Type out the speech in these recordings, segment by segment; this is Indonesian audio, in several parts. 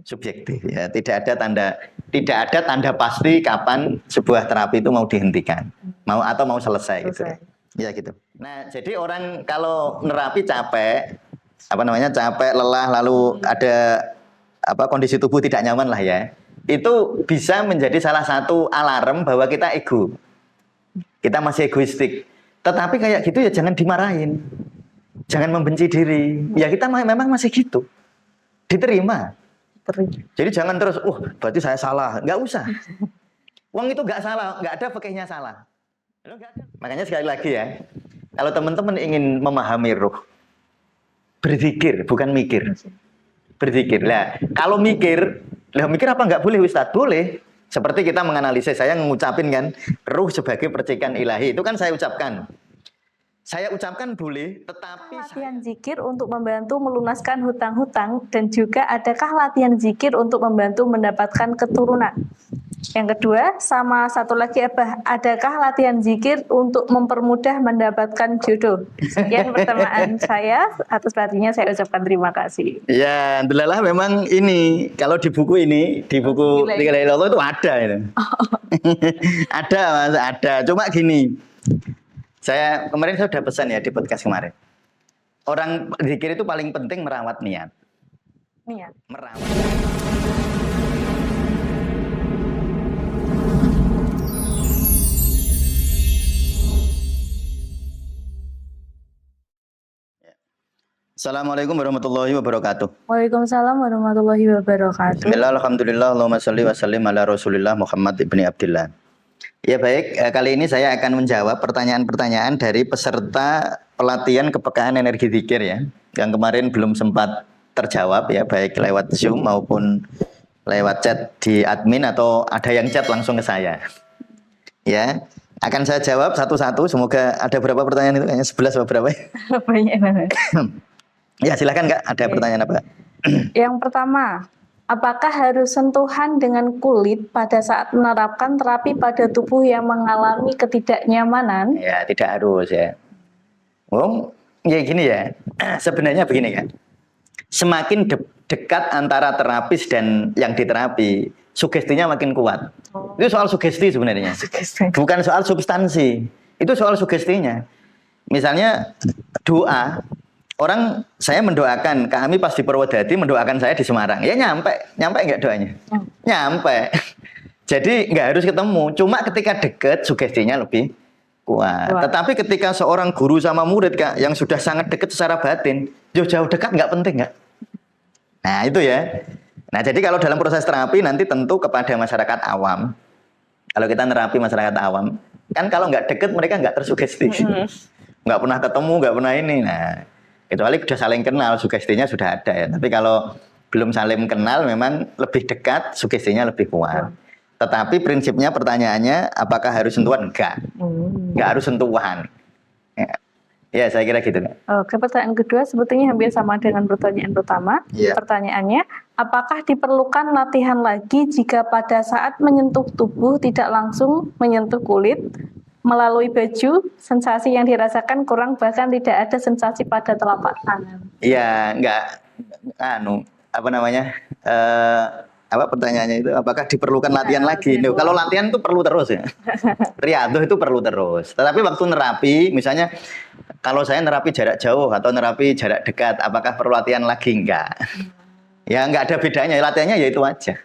subjektif ya, tidak ada tanda pasti kapan sebuah terapi itu mau dihentikan, mau selesai gitu. Ya gitu. Nah, jadi orang kalau nerapi capek, capek, lelah, lalu ada kondisi tubuh tidak nyaman lah ya. Itu bisa menjadi salah satu alarm bahwa kita ego. Kita masih egoistik. Tetapi kayak gitu ya jangan dimarahin. Jangan membenci diri. Ya kita memang masih gitu. Diterima. Jadi jangan terus, berarti saya salah. Nggak usah. Wong itu nggak salah, nggak ada fikihnya salah. Makanya sekali lagi ya, kalau teman-teman ingin memahami ruh, berzikir, bukan mikir. Berzikir. Lah, kalau mikir apa nggak boleh Ustadz? Boleh. Seperti kita menganalisis, saya mengucapin kan, ruh sebagai percikan ilahi, itu kan saya ucapkan. Saya ucapkan boleh, tetapi latihan zikir untuk membantu melunaskan hutang-hutang, dan juga adakah latihan zikir untuk membantu mendapatkan keturunan? Yang kedua, sama satu lagi adakah latihan zikir untuk mempermudah mendapatkan jodoh? Sekian pertanyaan saya, atas perhatiannya saya ucapkan terima kasih. Ya, alhamdulillah memang ini, kalau di buku Tiga La Ilaha Illallah itu ada itu. Ada Mas, ada. Cuma gini, kemarin saya sudah pesan ya di podcast kemarin. Orang zikir itu paling penting merawat niat. Merawat. Assalamualaikum warahmatullahi wabarakatuh. Waalaikumsalam warahmatullahi wabarakatuh. Bismillah, alhamdulillah, Allahumma sholli wa sallim ala Rasulillah Muhammad ibni Abdillah. Ya baik, kali ini saya akan menjawab pertanyaan-pertanyaan dari peserta pelatihan kepekaan energi zikir ya, yang kemarin belum sempat terjawab ya, baik lewat Zoom maupun lewat chat di admin atau ada yang chat langsung ke saya. Ya, akan saya jawab satu-satu. Semoga ada berapa pertanyaan itu? Kayaknya 11 atau berapa ya? Banyak banget. Ya silakan Kak, ada pertanyaan apa? Yang pertama, apakah harus sentuhan dengan kulit pada saat menerapkan terapi pada tubuh yang mengalami ketidaknyamanan? Ya, tidak harus ya. Ya gini ya, sebenarnya begini kan. Semakin dekat antara terapis dan yang diterapi, sugestinya makin kuat. Itu soal sugesti sebenarnya. Bukan soal substansi. Itu soal sugestinya. Misalnya doa, saya mendoakan, kami pas di Purwodadi mendoakan saya di Semarang. Ya nyampe nggak doanya? Nyampe. Jadi nggak harus ketemu. Cuma ketika dekat, sugestinya lebih kuat. Tetapi ketika seorang guru sama murid Kak, yang sudah sangat dekat secara batin, jauh dekat nggak penting nggak? Nah itu ya. Nah jadi kalau dalam proses terapi nanti tentu kepada masyarakat awam. Kalau kita nerapi masyarakat awam, kan kalau nggak dekat mereka nggak tersugesti. Nggak pernah ketemu, nggak pernah ini. Nah, kecuali sudah saling kenal, sugestinya sudah ada ya. Tapi kalau belum saling kenal, memang lebih dekat, sugestinya lebih kuat. Tetapi prinsipnya pertanyaannya, apakah harus sentuhan? Enggak harus sentuhan. Ya, saya kira gitu. Oke, pertanyaan kedua sebetulnya hampir sama dengan pertanyaan pertama. Pertanyaannya, apakah diperlukan latihan lagi jika pada saat menyentuh tubuh tidak langsung menyentuh kulit? Melalui baju, sensasi yang dirasakan kurang, bahkan tidak ada sensasi pada telapak tangan. Iya, pertanyaannya itu, apakah diperlukan latihan lagi? Kalau latihan itu perlu terus ya. Riyadhah itu perlu terus. Tetapi waktu nerapi, misalnya kalau saya nerapi jarak jauh atau nerapi jarak dekat, apakah perlu latihan lagi? Enggak. Ya enggak ada bedanya, latihannya ya itu aja.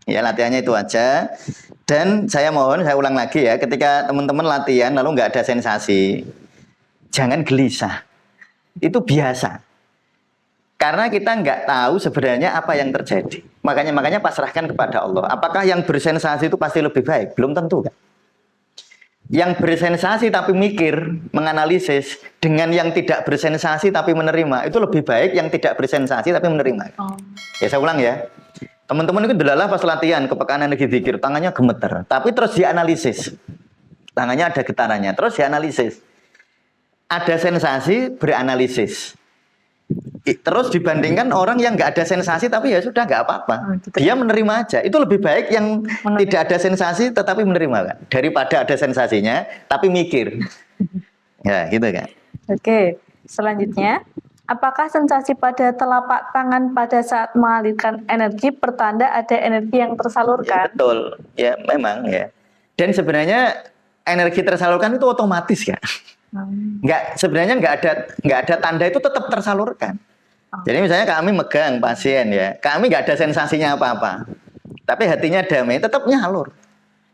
Ya latihannya itu aja. Dan saya ulang lagi ya, ketika teman-teman latihan lalu nggak ada sensasi, jangan gelisah. Itu biasa. Karena kita nggak tahu sebenarnya apa yang terjadi. Makanya pasrahkan kepada Allah. Apakah yang bersensasi itu pasti lebih baik? Belum tentu kan. Yang bersensasi tapi mikir, menganalisis, dengan yang tidak bersensasi tapi menerima, itu lebih baik yang tidak bersensasi tapi menerima. Ya saya ulang ya. Teman-teman itu delalah pas latihan kepekaan energi zikir, tangannya gemeter, tapi terus dianalisis. Tangannya ada getarannya, terus dianalisis. Ada sensasi, beranalisis. Terus dibandingkan orang yang nggak ada sensasi tapi ya sudah nggak apa-apa. Dia menerima aja. Itu lebih baik yang tidak ada sensasi tetapi menerima kan, daripada ada sensasinya tapi mikir. Ya gitu kan. Oke, selanjutnya. Apakah sensasi pada telapak tangan pada saat mengalirkan energi pertanda ada energi yang Ya, tersalurkan? betul. Ya, memang ya. Dan sebenarnya energi tersalurkan itu otomatis ya. Sebenarnya nggak ada tanda itu tetap tersalurkan. Jadi misalnya kami megang pasien ya, kami nggak ada sensasinya apa-apa, tapi hatinya damai, tetap nyalur.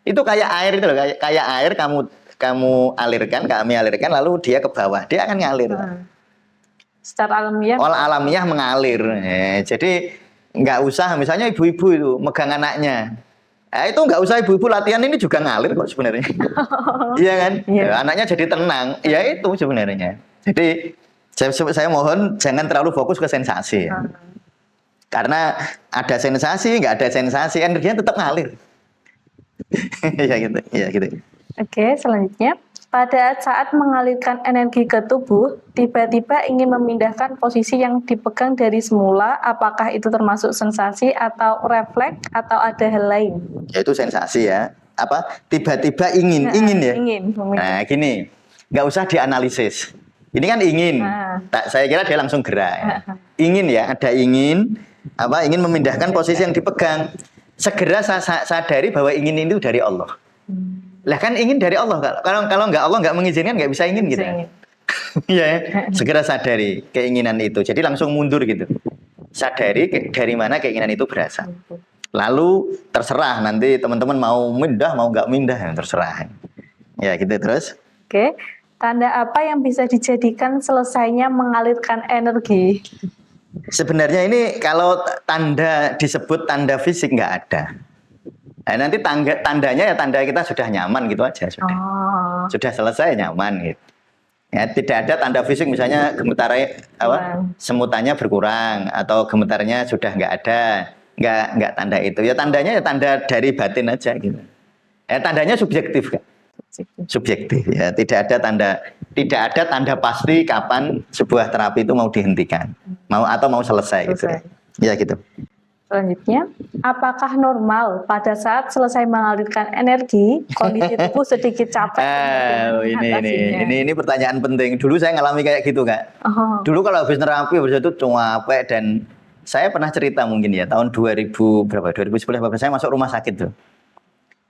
Itu kayak air itu loh, kayak air kamu alirkan, kami alirkan, lalu dia ke bawah, dia akan ngalir. Secara alamiah. Alamiah mengalir. Jadi nggak usah misalnya ibu-ibu itu megang anaknya. Itu nggak usah ibu-ibu latihan ini juga ngalir kok sebenarnya. Iya kan? Iya. Ya, anaknya jadi tenang. Ya itu sebenarnya. Jadi saya mohon jangan terlalu fokus ke sensasi. Ya. Karena ada sensasi, nggak ada sensasi, energinya tetap ngalir. Ya gitu. Ya gitu. Oke, selanjutnya. Pada saat mengalirkan energi ke tubuh, tiba-tiba ingin memindahkan posisi yang dipegang dari semula, apakah itu termasuk sensasi atau refleks atau ada hal lain? Ya itu sensasi ya. Apa? Tiba-tiba ingin ya. Ingin. Nah gini, nggak usah dianalisis. Ini kan ingin. Saya kira dia langsung gerak. Ya. Ingin ya, ada ingin. Ingin memindahkan posisi yang dipegang. Segera sadari bahwa ingin itu dari Allah. Lah kan ingin dari Allah. Kalau nggak Allah nggak mengizinkan nggak bisa ingin gitu. Ya, segera sadari keinginan itu. Jadi langsung mundur gitu. Sadari dari mana keinginan itu berasal. Lalu terserah nanti teman-teman mau mindah mau nggak mindah ya terserah. Ya gitu terus. Oke. Tanda apa yang bisa dijadikan selesainya mengalirkan energi? Sebenarnya ini kalau tanda disebut tanda fisik nggak ada. Nah, nanti tandanya ya tanda kita sudah nyaman gitu aja sudah. Sudah selesai nyaman gitu. Ya, tidak ada tanda fisik misalnya gemetar semutannya berkurang atau gemetarnya sudah nggak ada. Nggak tanda itu. Ya tandanya ya tanda dari batin aja gitu. Ya tandanya subjektif kan. Subjektif ya, tidak ada tanda pasti kapan sebuah terapi itu mau dihentikan. Mau selesai gitu. Ya gitu. Selanjutnya, apakah normal pada saat selesai mengalirkan energi, kondisi tubuh sedikit capek? Ini pertanyaan penting. Dulu saya ngalami kayak gitu, Kak. Dulu kalau habis terapi, habis itu capek dan saya pernah cerita mungkin ya, tahun 2010 saya masuk rumah sakit tuh.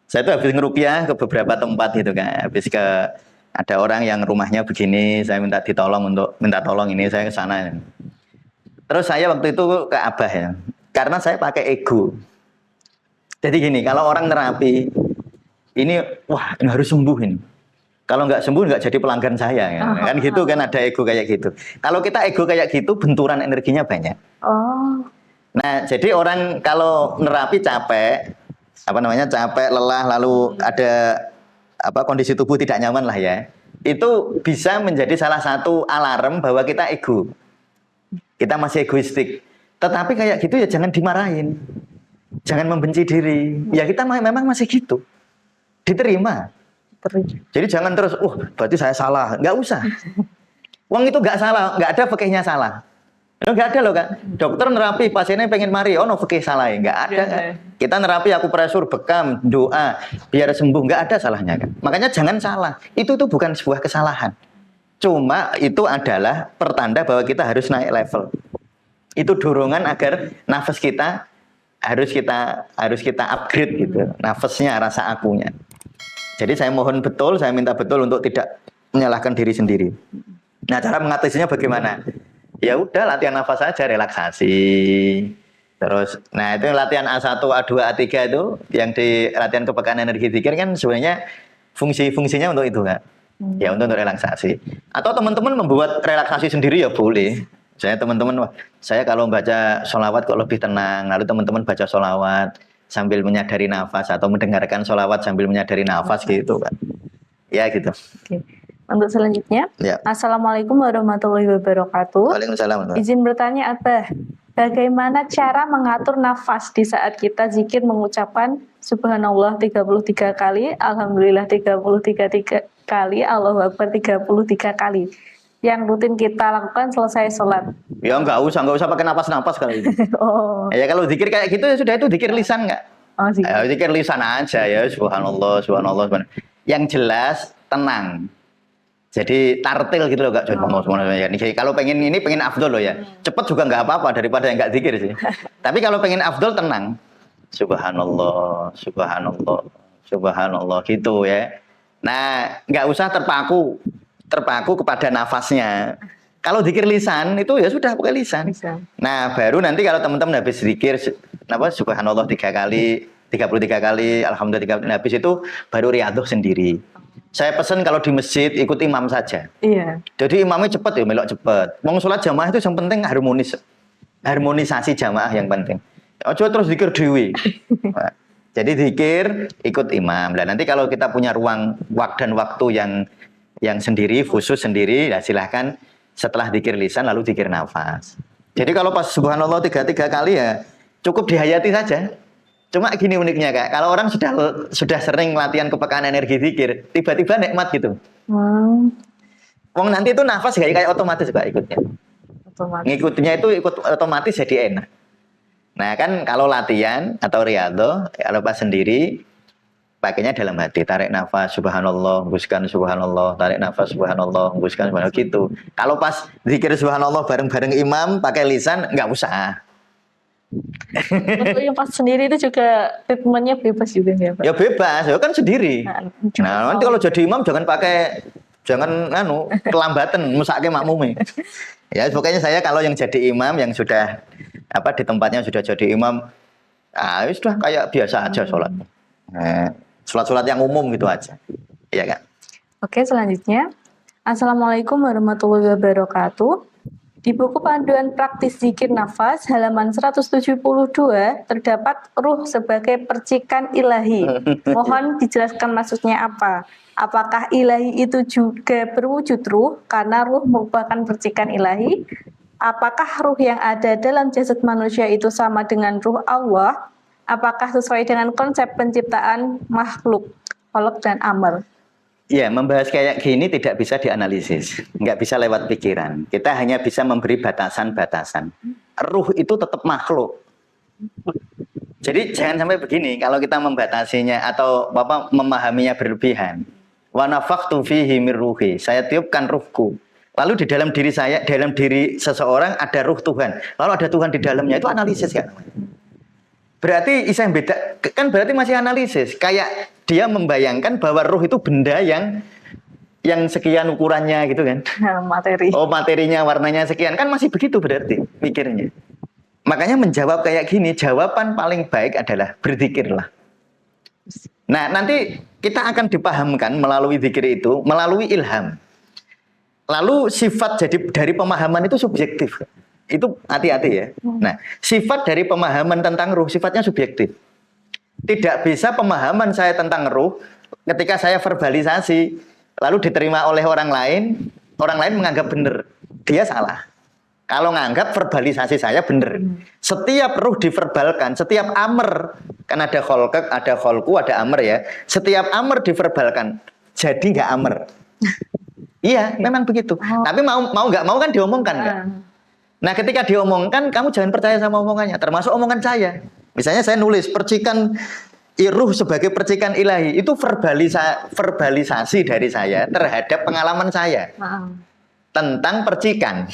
Saya tuh habis ngerupiah ke beberapa tempat gitu, Kak. Habis ada orang yang rumahnya begini, saya minta tolong ini, saya ke sana. Terus saya waktu itu ke Abah ya. Karena saya pakai ego. Jadi gini, kalau orang terapi, ini harus sembuh ini. Kalau nggak sembuh nggak jadi pelanggan saya, kan gitu kan ada ego kayak gitu. Kalau kita ego kayak gitu, benturan energinya banyak. Nah, jadi orang kalau nerapi capek, capek, lelah, lalu ada kondisi tubuh tidak nyaman lah ya. Itu bisa menjadi salah satu alarm bahwa kita ego. Kita masih egoistik. Tetapi kayak gitu ya jangan dimarahin. Jangan membenci diri. Ya kita memang masih gitu. Diterima. Jadi jangan terus, berarti saya salah. Nggak usah. Wong itu nggak salah, nggak ada fikihnya salah. Nggak ada loh, Kak. Dokter nerapi, pasiennya pengen mari, fikih salah ya. Nggak ada, Kak. Kita nerapi akupresur, bekam, doa, biar sembuh. Nggak ada salahnya, Kak. Makanya jangan salah. Itu bukan sebuah kesalahan. Cuma itu adalah pertanda bahwa kita harus naik level. Itu dorongan agar nafas kita harus kita upgrade gitu. Nafasnya, rasa akunya. Jadi saya minta betul untuk tidak menyalahkan diri sendiri. Nah, cara mengatasinya bagaimana? Ya udah latihan nafas saja, relaksasi. Terus, nah itu latihan A1, A2, A3 itu yang di latihan kepekaan energi zikir kan sebenarnya fungsinya untuk itu, Kak. Ya untuk relaksasi. Atau teman-teman membuat relaksasi sendiri ya boleh. Saya kalau baca sholawat kok lebih tenang. Lalu teman-teman baca sholawat sambil menyadari nafas atau mendengarkan sholawat sambil menyadari nafas gitu, Kak. Ya gitu. Oke. Untuk selanjutnya, ya. Assalamualaikum warahmatullahi wabarakatuh. Waalaikumsalam. Izin bertanya, Abah, bagaimana cara mengatur nafas di saat kita zikir mengucapkan Subhanallah 33 kali, Alhamdulillah 33 kali, Allahu Akbar 33 kali. Yang rutin kita lakukan selesai sholat. Ya nggak usah pakai napas kali itu. Ya kalau zikir kayak gitu ya sudah, itu zikir lisan nggak? Zikir lisan aja ya, subhanallah. Yang jelas tenang. Jadi tartil gitu loh, Kak. Ngomong semuanya. Jadi kalau pengen ini pengen afdol loh ya. Cepet juga nggak apa-apa daripada yang nggak zikir sih. Tapi kalau pengen afdol tenang. Subhanallah, subhanallah, subhanallah gitu ya. Nah, nggak usah terpaku kepada nafasnya. Kalau zikir lisan itu ya sudah pakai lisan. Bisa. Nah, baru nanti kalau teman-teman habis zikir subhanallah 3 kali, 33 kali, alhamdulillah 3 kali. Nah, habis itu baru riyadhah sendiri. Saya pesan kalau di masjid ikut imam saja. Iya. Jadi imamnya cepet ya, melok cepet. Mau sholat jamaah itu yang penting harmonis. Harmonisasi jamaah yang penting. Ojo terus zikir dewi. Nah, jadi zikir ikut imam. Dan nanti kalau kita punya ruang dan waktu yang sendiri, khusus sendiri, ya silahkan setelah zikir lisan lalu zikir nafas. Jadi kalau pas subhanallah 3 kali ya cukup dihayati saja. Cuma gini uniknya Kak, kalau orang sudah sering latihan kepekaan energi zikir, tiba-tiba nikmat gitu. Wong nanti itu nafas kayak otomatis Kak ikutnya. Otomatis. Ngikutnya itu ikut otomatis jadi enak. Nah kan kalau latihan atau riyadhah, kalau pas sendiri pakainya dalam hati, tarik nafas subhanallah, hembuskan subhanallah, tarik nafas subhanallah, hembuskan subhanallah gitu. Kalau pas zikir subhanallah bareng-bareng imam pakai lisan nggak usah. Untuk yang pas sendiri itu juga treatmentnya bebas juga ya Pak? Ya bebas, ya kan sendiri. Nah, nanti kalau jadi imam jangan kelambatan musake makmume. Ya pokoknya saya kalau yang jadi imam yang sudah di tempatnya sudah jadi imam, sudah kayak biasa aja sholat. Sholat-sholat yang umum gitu aja. Iya kan? Oke, selanjutnya. Assalamualaikum warahmatullahi wabarakatuh. Di buku panduan praktis zikir nafas halaman 172 terdapat ruh sebagai percikan ilahi. Mohon dijelaskan maksudnya apa? Apakah ilahi itu juga berwujud ruh karena ruh merupakan percikan ilahi? Apakah ruh yang ada dalam jasad manusia itu sama dengan ruh Allah? Apakah sesuai dengan konsep penciptaan makhluk, kholq dan amr? Ya, membahas kayak gini tidak bisa dianalisis, nggak bisa lewat pikiran. Kita hanya bisa memberi batasan-batasan. Ruh itu tetap makhluk. Jadi jangan sampai begini, kalau kita membatasinya atau memahaminya berlebihan. Wa nafakhtu fihi min ruhi, saya tiupkan ruhku. Lalu di dalam diri saya, dalam diri seseorang ada ruh Tuhan. Lalu ada Tuhan di dalamnya, itu analisis kan? Berarti yang beda, kan berarti masih analisis. Kayak dia membayangkan bahwa ruh itu benda yang sekian ukurannya gitu kan. Materi. Oh materinya, warnanya sekian. Kan masih begitu berarti mikirnya. Makanya menjawab kayak gini, jawaban paling baik adalah berzikirlah. Nah nanti kita akan dipahamkan melalui zikir itu, melalui ilham. Lalu sifat dari pemahaman itu subjektif. Itu hati-hati ya. Nah, sifat dari pemahaman tentang ruh sifatnya subjektif. Tidak bisa pemahaman saya tentang ruh ketika saya verbalisasi lalu diterima oleh orang lain menganggap benar. Dia salah. Kalau nganggap verbalisasi saya benar. Setiap ruh diverbalkan, setiap amr, kan ada kholku, ada amr ya. Setiap amr diverbalkan, jadi nggak amr. Iya, memang begitu. Tapi mau nggak mau kan diomongkan kan? Nah, ketika diomongkan, kamu jangan percaya sama omongannya, termasuk omongan saya. Misalnya saya nulis percikan ruh sebagai percikan ilahi, itu verbalisasi dari saya terhadap pengalaman saya tentang percikan.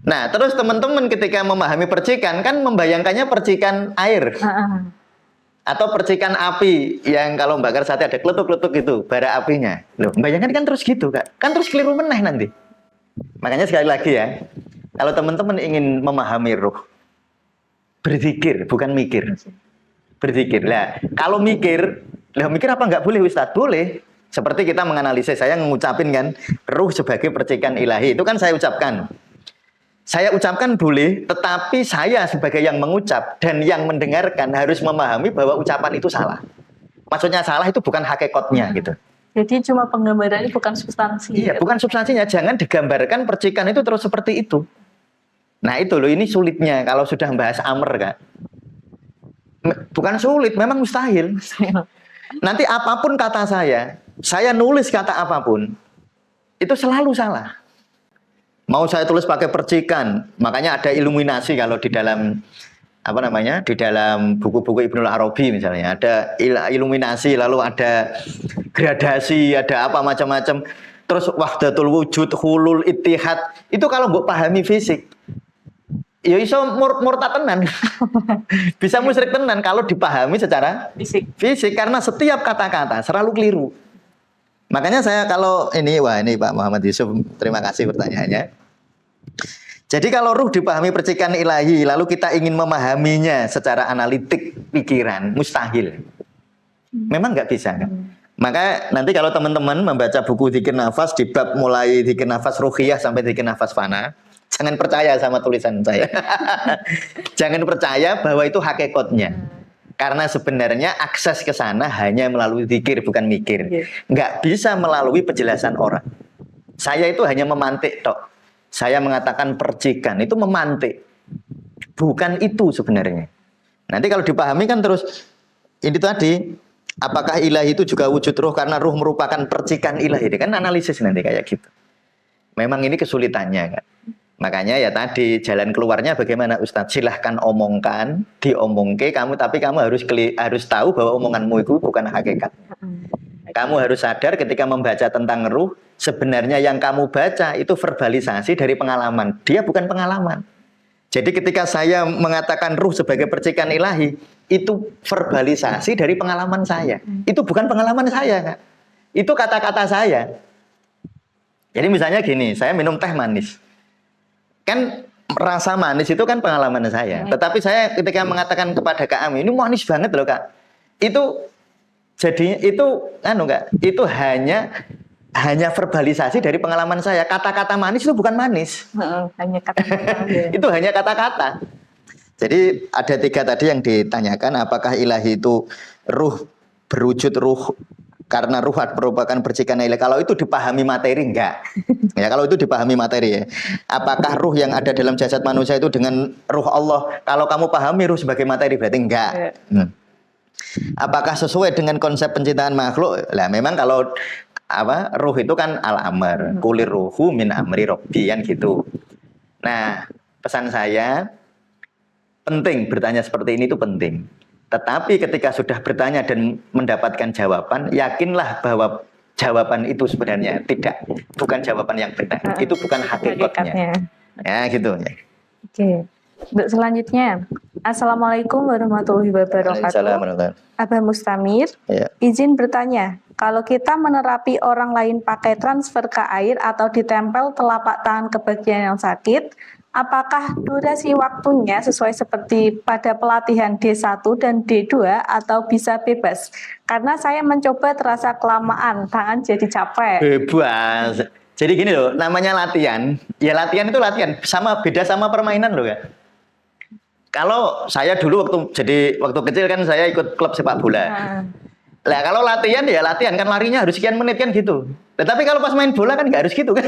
Nah, terus teman-teman ketika memahami percikan kan membayangkannya percikan air atau percikan api yang kalau bakar sate ada kletuk-kletuk gitu, bara apinya. Loh, membayangkan kan terus gitu, Kak. Kan terus keliru meneh nanti. Makanya sekali lagi ya, kalau teman-teman ingin memahami ruh, berzikir, bukan mikir. Berzikir. Lah, kalau mikir apa nggak boleh Ustadz? Boleh. Seperti kita menganalisis, saya mengucapin kan, ruh sebagai percikan ilahi. Itu kan saya ucapkan. Saya ucapkan boleh, tetapi saya sebagai yang mengucap dan yang mendengarkan harus memahami bahwa ucapan itu salah. Maksudnya salah itu bukan hakikatnya gitu. Jadi cuma penggambarannya bukan substansi. Iya, bukan substansinya. Jangan digambarkan percikan itu terus seperti itu. Nah itu loh, ini sulitnya kalau sudah membahas amr Kak. Bukan sulit, memang mustahil. Nanti apapun kata saya nulis kata apapun, itu selalu salah. Mau saya tulis pakai percikan, makanya ada iluminasi kalau di dalam di dalam buku-buku Ibnul Arabi misalnya ada iluminasi, lalu ada gradasi, ada apa macam-macam. terus wahdatul wujud, hulul ittihad, itu kalau mbok pahami fisik, ya iso murtad tenan. Bisa musyrik tenan kalau dipahami secara fisik karena setiap kata-kata selalu keliru. Makanya saya kalau ini Pak Muhammad Yusuf, terima kasih pertanyaannya. Jadi kalau ruh dipahami percikan ilahi, lalu kita ingin memahaminya secara analitik pikiran, mustahil. Memang nggak bisa kan? Maka nanti kalau teman-teman membaca buku Dzikir Nafas di bab mulai Dzikir Nafas Ruhiyah sampai Dzikir Nafas Fana, jangan percaya sama tulisan saya. Jangan percaya bahwa itu hakikatnya. Karena sebenarnya akses ke sana hanya melalui zikir, bukan mikir. Nggak bisa melalui penjelasan orang. Saya itu hanya memantik tok. Saya mengatakan percikan, itu memantik. Bukan itu sebenarnya. Nanti kalau dipahami kan terus, ini tadi, apakah ilahi itu juga wujud ruh? Karena ruh merupakan percikan ilahi. Kan analisis nanti kayak gitu. Memang ini kesulitannya kan. Makanya ya tadi jalan keluarnya bagaimana Ustadz, silahkan omongkan, diomongke kamu, tapi kamu harus tahu bahwa omonganmu itu bukan hakikat. Kamu harus sadar ketika membaca tentang ruh, sebenarnya yang kamu baca itu verbalisasi dari pengalaman. Dia bukan pengalaman. Jadi ketika saya mengatakan ruh sebagai percikan ilahi, itu verbalisasi dari pengalaman saya. Itu bukan pengalaman saya, Kak. Itu kata-kata saya. Jadi misalnya gini, saya minum teh manis. Kan rasa manis itu kan pengalaman saya. Tetapi saya ketika mengatakan kepada Kak Ami, ini manis banget loh Kak. Itu jadi itu Kak, itu hanya verbalisasi dari pengalaman saya. Kata-kata manis itu bukan manis. Hanya kata-kata. Itu hanya kata-kata. Jadi ada 3 tadi yang ditanyakan, apakah ilahi itu ruh berwujud ruh karena ruh merupakan percikan ilahi. Kalau itu dipahami materi, enggak. Ya, kalau itu dipahami materi ya. Apakah ruh yang ada dalam jasad manusia itu dengan ruh Allah? Kalau kamu pahami ruh sebagai materi, berarti enggak. Apakah sesuai dengan konsep penciptaan makhluk? Lah memang kalau ruh itu kan al-amr, kulir ruhu min amri robbi, kan gitu. Nah, pesan saya penting bertanya seperti ini itu penting. Tetapi ketika sudah bertanya dan mendapatkan jawaban, yakinlah bahwa jawaban itu sebenarnya bukan jawaban yang benar. Itu bukan hakikatnya. Ya gitu ya. Oke. Untuk selanjutnya, Assalamualaikum warahmatullahi wabarakatuh. Abah Mustamir, izin bertanya, kalau kita menerapi orang lain pakai transfer ke air atau ditempel telapak tangan ke bagian yang sakit, apakah durasi waktunya sesuai seperti pada pelatihan D1 dan D2 atau bisa bebas? Karena saya mencoba terasa kelamaan, tangan jadi capek. Bebas. Jadi gini loh, namanya latihan. Ya latihan itu latihan, beda sama permainan loh ya. Kalau saya dulu waktu kecil kan saya ikut klub sepak bola. Lah kalau latihan ya latihan kan larinya harus sekian menit kan gitu. Tetapi kalau pas main bola kan nggak harus gitu kan.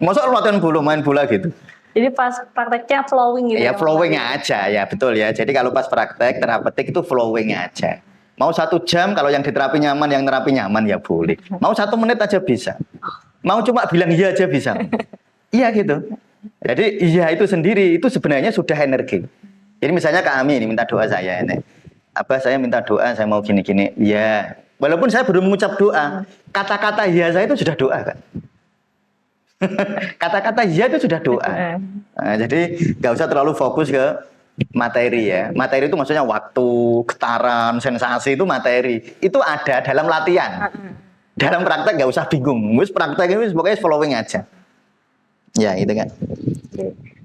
Masa latihan main bola gitu. Jadi pas prakteknya flowing gitu. Ya flowing aja ya betul ya. Jadi kalau pas praktek terapeutik itu flowing aja. Mau 1 jam kalau yang diterapi nyaman, yang terapi nyaman ya boleh. Mau 1 menit aja bisa. Mau cuma bilang iya aja bisa. Iya gitu. Jadi iya itu sendiri itu sebenarnya sudah energi. Jadi misalnya Kak Ami ini minta doa saya ini. Abah saya minta doa, saya mau gini-gini. Iya. Walaupun saya belum mengucap doa, kata-kata iya saya itu sudah doa kan. Kata-kata iya itu sudah doa. Nah, jadi nggak usah terlalu fokus ke materi ya. Materi itu maksudnya waktu, getaran, sensasi itu materi. Itu ada dalam latihan. Dalam praktek nggak usah bingung. Mus praktek ini pokoknya following aja. Ya itu kan.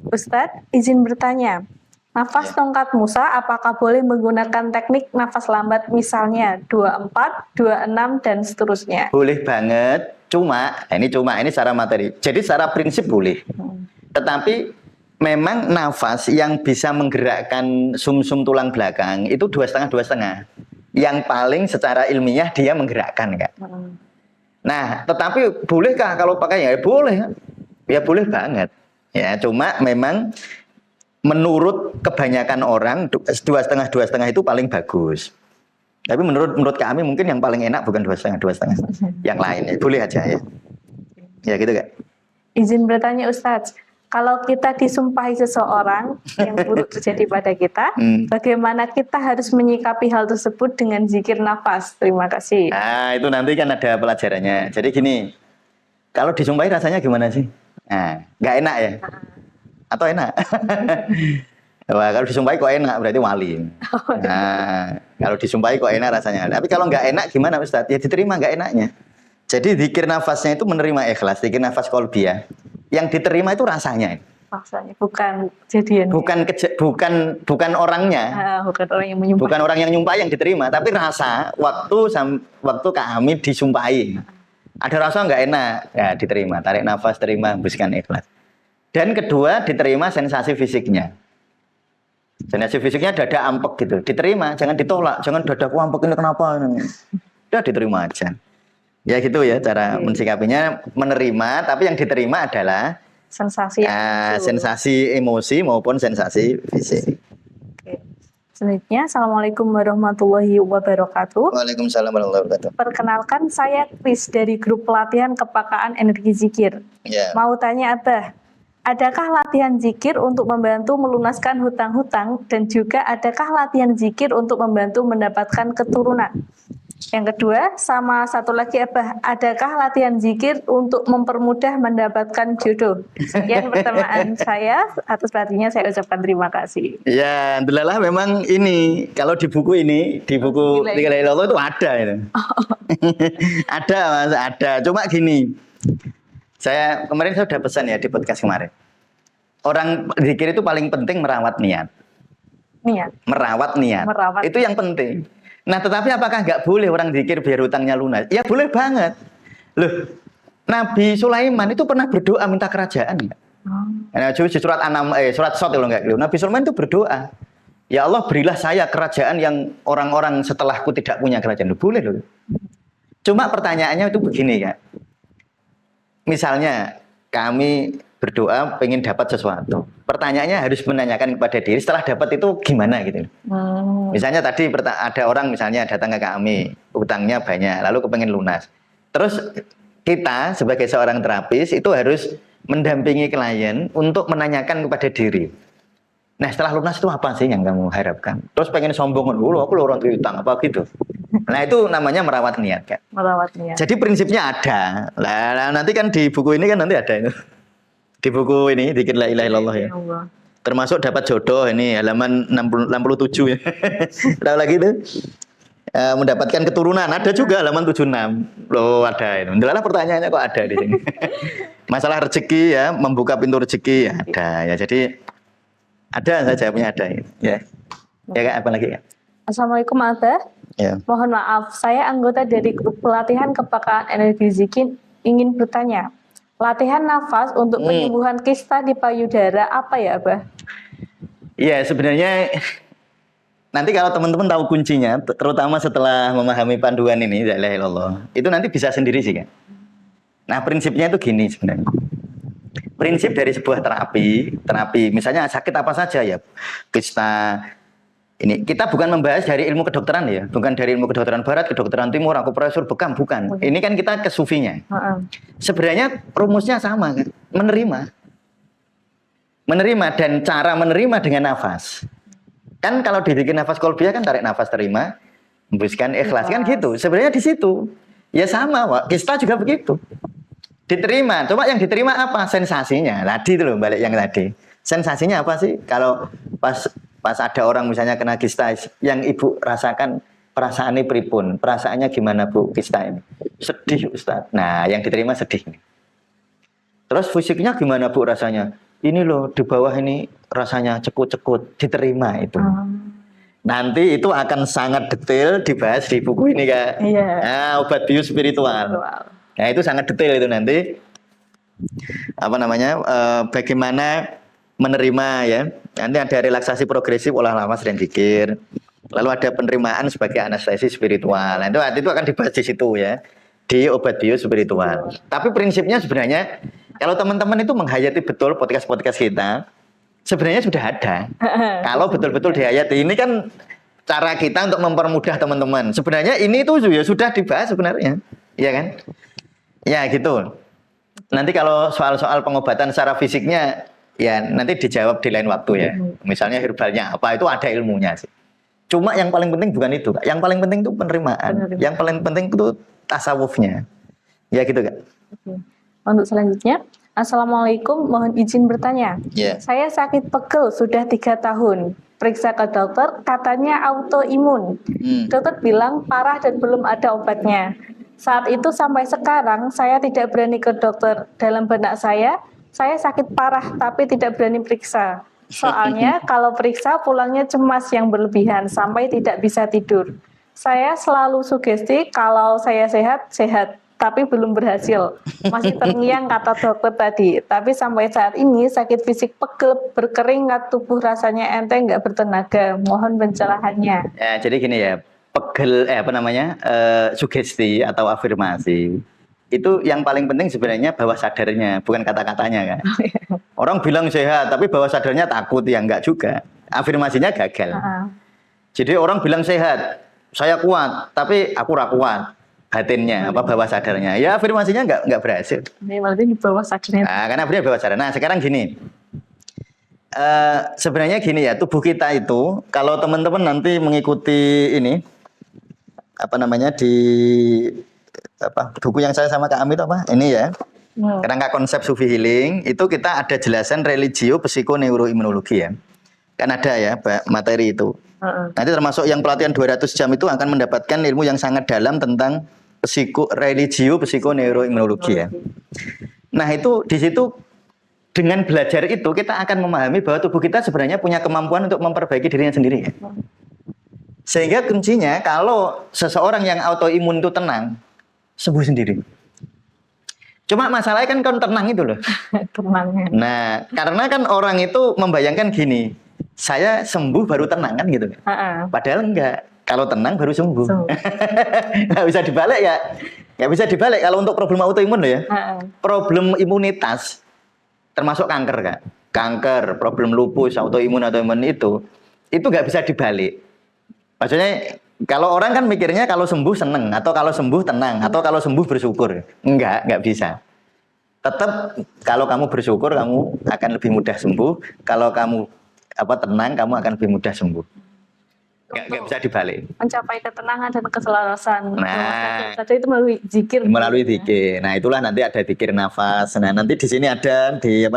Ustadz, izin bertanya. Nafas tongkat Musa, apakah boleh menggunakan teknik nafas lambat misalnya 24, 26 dan seterusnya? Boleh banget, cuma ini secara materi. Jadi secara prinsip boleh. Tetapi memang nafas yang bisa menggerakkan sumsum tulang belakang itu 2,5. Yang paling secara ilmiah dia menggerakkan, Kak. Nah, tetapi bolehkah kalau pakai ya boleh. Ya boleh banget. Ya, cuma memang menurut kebanyakan orang 2,5 itu paling bagus. Tapi menurut kami mungkin yang paling enak bukan 2,5. Yang lain ya boleh aja ya. Ya gitu Kak. Izin bertanya Ustadz, kalau kita disumpahi seseorang yang buruk terjadi pada kita, bagaimana kita harus menyikapi hal tersebut dengan zikir nafas? Terima kasih. Nah itu nanti kan ada pelajarannya. Jadi gini, Kalau disumpahi rasanya gimana sih? Nah, nggak enak ya? Atau enak? Wah, kalau disumpahi kok enak berarti wali. Nah, kalau disumpahi kok enak rasanya. Tapi kalau nggak enak gimana Ustadz? Ya diterima nggak enaknya. Jadi zikir nafasnya itu menerima ikhlas, zikir nafas qalbiyah. Yang diterima itu rasanya. Maksudnya bukan kejadian. Bukan orangnya. Bukan orang yang menyumpah. Bukan orang yang nyumpah yang diterima, tapi rasa waktu kami disumpahi. Ada rasa nggak enak, ya diterima. Tarik nafas, terima, hembuskan ikhlas. Dan kedua, diterima sensasi fisiknya. Sensasi fisiknya dada ampek gitu, diterima, jangan ditolak, jangan dadaku ampek ini kenapa? Udah diterima aja. Ya gitu ya cara mensikapinya, menerima, tapi yang diterima adalah sensasi emosi maupun sensasi fisik. Oke. Selanjutnya, Assalamualaikum warahmatullahi wabarakatuh. Waalaikumsalam warahmatullahi wabarakatuh. Perkenalkan, saya Kris dari grup pelatihan kepekaan energi zikir. Ya. Mau tanya Abah, adakah latihan zikir untuk membantu melunaskan hutang-hutang dan juga adakah latihan zikir untuk membantu mendapatkan keturunan? Yang kedua, sama satu lagi Abah, adakah latihan zikir untuk mempermudah mendapatkan jodoh? Sekian pertanyaan saya, atas perhatiannya saya ucapkan terima kasih. Ya, alhamdulillah memang ini kalau di buku Tiga La Ilaha Illallah itu ada itu. Ada Mas, ada. Cuma gini. Kemarin saya sudah pesan ya di podcast kemarin. Orang zikir itu paling penting merawat niat. Merawat niat. Itu yang penting. Nah, tetapi apakah nggak boleh orang zikir biar hutangnya lunas? Ya boleh banget. Loh, Nabi Sulaiman itu pernah berdoa minta kerajaan nggak? Nah, surat Shad kalau nggak keliru. Nabi Sulaiman itu berdoa, ya Allah berilah saya kerajaan yang orang-orang setelahku tidak punya kerajaan. Boleh loh. Cuma pertanyaannya itu begini ya. Misalnya kami berdoa pengen dapat sesuatu. Pertanyaannya harus menanyakan kepada diri setelah dapat itu gimana gitu. Misalnya tadi ada orang misalnya datang ke kami, utangnya banyak, lalu kepengen lunas. Terus kita sebagai seorang terapis itu harus mendampingi klien untuk menanyakan kepada diri. Nah setelah lunas itu apa sih yang kamu harapkan? Terus pengen sombongan dulu, aku orang utang apa gitu. Nah itu namanya merawat niat kan. Merawat niat. Jadi prinsipnya ada. Lah nanti kan di buku ini kan nanti ada itu. Di buku ini Dzikir La Ilaha Illallah ya. Termasuk dapat jodoh ini halaman 67 ya. Ada lagi tuh. Mendapatkan keturunan ada juga halaman 76. Loh ada itu. Adalah pertanyaannya kok ada di sini. Masalah rezeki ya, membuka pintu rezeki ya ada ya. Jadi ada saya jawabnya ada ya. Ya Kak, apa lagi Kak? Assalamualaikum Abah. Ya. Mohon maaf, saya anggota dari grup pelatihan kepekaan energi zikir ingin bertanya. Latihan nafas untuk penyembuhan kista di payudara apa ya Abah? Iya sebenarnya nanti kalau teman-teman tahu kuncinya, terutama setelah memahami panduan ini, La ilaha illallah, itu nanti bisa sendiri sih kan. Nah prinsipnya itu gini sebenarnya. Prinsip dari sebuah terapi misalnya sakit apa saja ya, kista. Ini kita bukan membahas dari ilmu kedokteran ya, bukan dari ilmu kedokteran barat, kedokteran timur, akupresur, bekam, bukan. Ini kan kita ke sufinya. Sebenarnya rumusnya sama kan, menerima dan cara menerima dengan nafas. Kan kalau dibikin nafas qalbiyah kan tarik nafas terima, hembuskan ikhlas kan gitu. Sebenarnya di situ ya sama, Wak. Kista juga begitu. Diterima, coba yang diterima apa? Sensasinya. Tadi itu loh balik yang tadi. Sensasinya apa sih? Kalau pas ada orang misalnya kena kista yang ibu rasakan perasaannya pripun? Perasaannya gimana Bu kista ini? Sedih Ustaz. Nah, yang diterima sedih. Terus fisiknya gimana Bu rasanya? Ini loh di bawah ini rasanya cekut-cekut, diterima itu. Nanti itu akan sangat detail dibahas di buku ini Kak. Nah, obat bius spiritual. Nah, itu sangat detail itu nanti. Apa namanya? Bagaimana menerima ya. Nanti ada relaksasi progresif olah nafas dan zikir. Lalu ada penerimaan sebagai anestesi spiritual. Nah, itu akan dibahas di situ ya. Di obat bius spiritual. Tapi prinsipnya sebenarnya kalau teman-teman itu menghayati betul podcast-podcast kita, sebenarnya sudah ada. Kalau betul-betul dihayati, ini kan cara kita untuk mempermudah teman-teman. Sebenarnya ini tuh ya sudah dibahas sebenarnya, iya kan? Ya gitu. Nanti kalau soal-soal pengobatan secara fisiknya, ya nanti dijawab di lain waktu ya. Misalnya herbalnya apa, itu ada ilmunya sih. Cuma yang paling penting bukan itu, Kak. Yang paling penting itu penerimaan. Yang paling penting itu tasawufnya. Ya gitu, Kak. Untuk selanjutnya, Assalamualaikum, mohon izin bertanya. Ya. Saya sakit pegel sudah 3 tahun. Periksa ke dokter, katanya autoimun. Dokter bilang parah dan belum ada obatnya. Saat itu sampai sekarang saya tidak berani ke dokter. Dalam benak saya sakit parah tapi tidak berani periksa. Soalnya kalau periksa pulangnya cemas yang berlebihan sampai tidak bisa tidur. Saya selalu sugesti kalau saya sehat, tapi belum berhasil. Masih terngiang kata dokter tadi. Tapi sampai saat ini sakit fisik pegel, berkeringat, tubuh rasanya enteng, nggak bertenaga. Mohon pencerahannya. Ya, jadi gini ya, pegel sugesti atau afirmasi. Itu yang paling penting sebenarnya bawah sadarnya, bukan kata-katanya kan. Orang bilang sehat, tapi bawah sadarnya takut, ya enggak juga. Afirmasinya gagal. Jadi orang bilang sehat, saya kuat, tapi aku rak kuat. Batinnya, bawah sadarnya. Ya afirmasinya enggak berhasil. Ini malah di bawah sadarnya. Nah, karena dia bawah sadar. Nah, sekarang gini. Sebenarnya gini ya, tubuh kita itu, kalau teman-teman nanti mengikuti ini, di buku yang saya sama Kak Ami itu apa? Ini ya. Kerangka konsep Sufi Healing, itu kita ada jelasan religio psikoneuroimunologi ya. Kan ada ya materi itu. Nanti termasuk yang pelatihan 200 jam itu akan mendapatkan ilmu yang sangat dalam tentang religio psikoneuroimunologi ya. Nah, itu di situ dengan belajar itu kita akan memahami bahwa tubuh kita sebenarnya punya kemampuan untuk memperbaiki dirinya sendiri ya. Sehingga kuncinya kalau seseorang yang autoimun itu tenang, sembuh sendiri. Cuma masalahnya kan tenang itu loh. Tenangnya. Nah, karena kan orang itu membayangkan gini, saya sembuh baru tenang kan gitu. Padahal enggak. Kalau tenang baru sembuh. Nggak bisa dibalik ya. Nggak bisa dibalik kalau untuk problem autoimun loh ya. Problem imunitas termasuk kanker Kak. Kanker, problem lupus, autoimun itu nggak bisa dibalik. Maksudnya kalau orang kan mikirnya kalau sembuh seneng, atau kalau sembuh tenang, atau kalau sembuh bersyukur. Enggak bisa. Tetap kalau kamu bersyukur kamu akan lebih mudah sembuh. Kalau kamu tenang kamu akan lebih mudah sembuh. Enggak bisa dibalik. Mencapai ketenangan dan keselarasan. Nah, itu melalui zikir. Melalui zikir. Nah, itulah nanti ada zikir nafas. Nah, nanti di sini ada di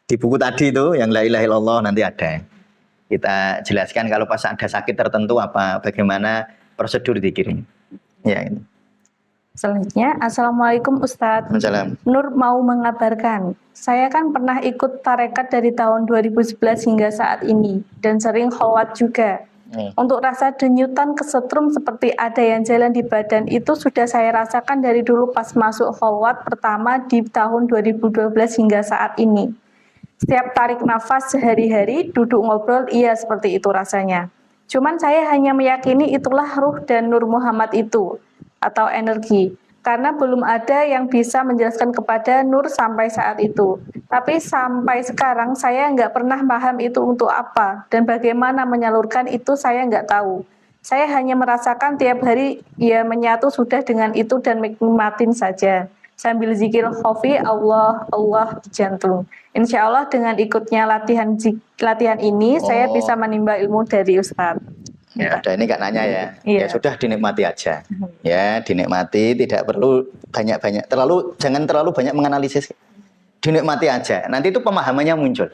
di buku tadi itu yang la ilaha illallah nanti ada. Kita jelaskan kalau pas ada sakit tertentu bagaimana prosedur zikirnya. Ya. Selanjutnya, Assalamualaikum Ustadz. Salam. Nur mau mengabarkan, saya kan pernah ikut tarekat dari tahun 2011 hingga saat ini dan sering kholwat juga. Untuk rasa denyutan kesetrum seperti ada yang jalan di badan itu sudah saya rasakan dari dulu pas masuk kholwat pertama di tahun 2012 hingga saat ini. Setiap tarik nafas sehari-hari, duduk ngobrol, iya seperti itu rasanya. Cuman saya hanya meyakini itulah ruh dan Nur Muhammad itu, atau energi. Karena belum ada yang bisa menjelaskan kepada Nur sampai saat itu. Tapi sampai sekarang saya nggak pernah paham itu untuk apa, dan bagaimana menyalurkan itu saya nggak tahu. Saya hanya merasakan tiap hari ya menyatu sudah dengan itu dan nikmatin saja. Sambil zikir khofi Allah di jantung. Insya Allah dengan ikutnya latihan ini saya bisa menimba ilmu dari Ustadz. Ya, ada ini nggak nanya ya. Iya. Ya sudah dinikmati aja. Ya, dinikmati, tidak perlu jangan terlalu banyak menganalisis. Dinikmati aja. Nanti itu pemahamannya muncul.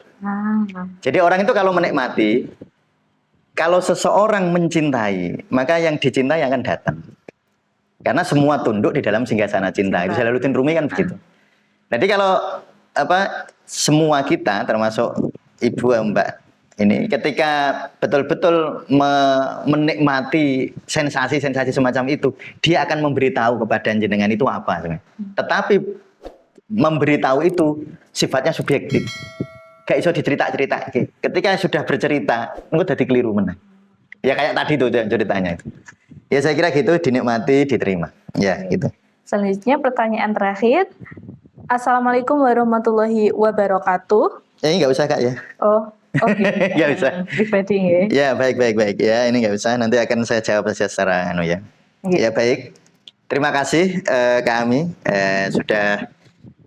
Jadi orang itu kalau menikmati, kalau seseorang mencintai, maka yang dicintai akan datang. Karena semua tunduk di dalam singgasana cinta. Itu Jalaluddin Rumi kan begitu. Jadi kalau semua kita termasuk Ibu Mbak ini ketika betul-betul menikmati sensasi-sensasi semacam itu, dia akan memberitahu kepada jenengan itu apa. Tetapi memberitahu itu sifatnya subjektif. Gak iso dicerita-cerita. Ketika sudah bercerita, engko dadi keliru meneh. Ya kayak tadi tuh ceritanya itu. Ya saya kira gitu, dinikmati, diterima. Ya gitu. Selanjutnya pertanyaan terakhir. Assalamualaikum warahmatullahi wabarakatuh. Ya ini nggak usah Kak ya. Oh, oke. Nggak usah. Pribadi ya. Ya baik. Ya ini nggak usah. Nanti akan saya jawab secara ya. Ya baik. Terima kasih Kak Ami sudah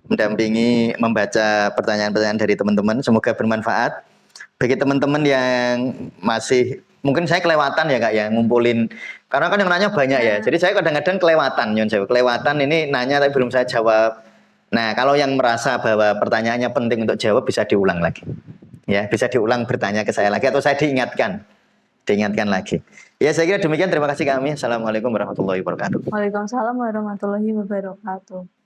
mendampingi membaca pertanyaan-pertanyaan dari teman-teman. Semoga bermanfaat. Bagi teman-teman yang masih mungkin saya kelewatan ya Kak ya ngumpulin, karena kan yang nanya banyak ya. Jadi saya kadang-kadang kelewatan ini nanya tapi belum saya jawab. Nah, kalau yang merasa bahwa pertanyaannya penting untuk jawab bisa diulang lagi. Ya, bisa diulang bertanya ke saya lagi atau saya diingatkan. Diingatkan lagi. Ya, saya kira demikian. Terima kasih kami. Assalamualaikum warahmatullahi wabarakatuh. Waalaikumsalam warahmatullahi wabarakatuh.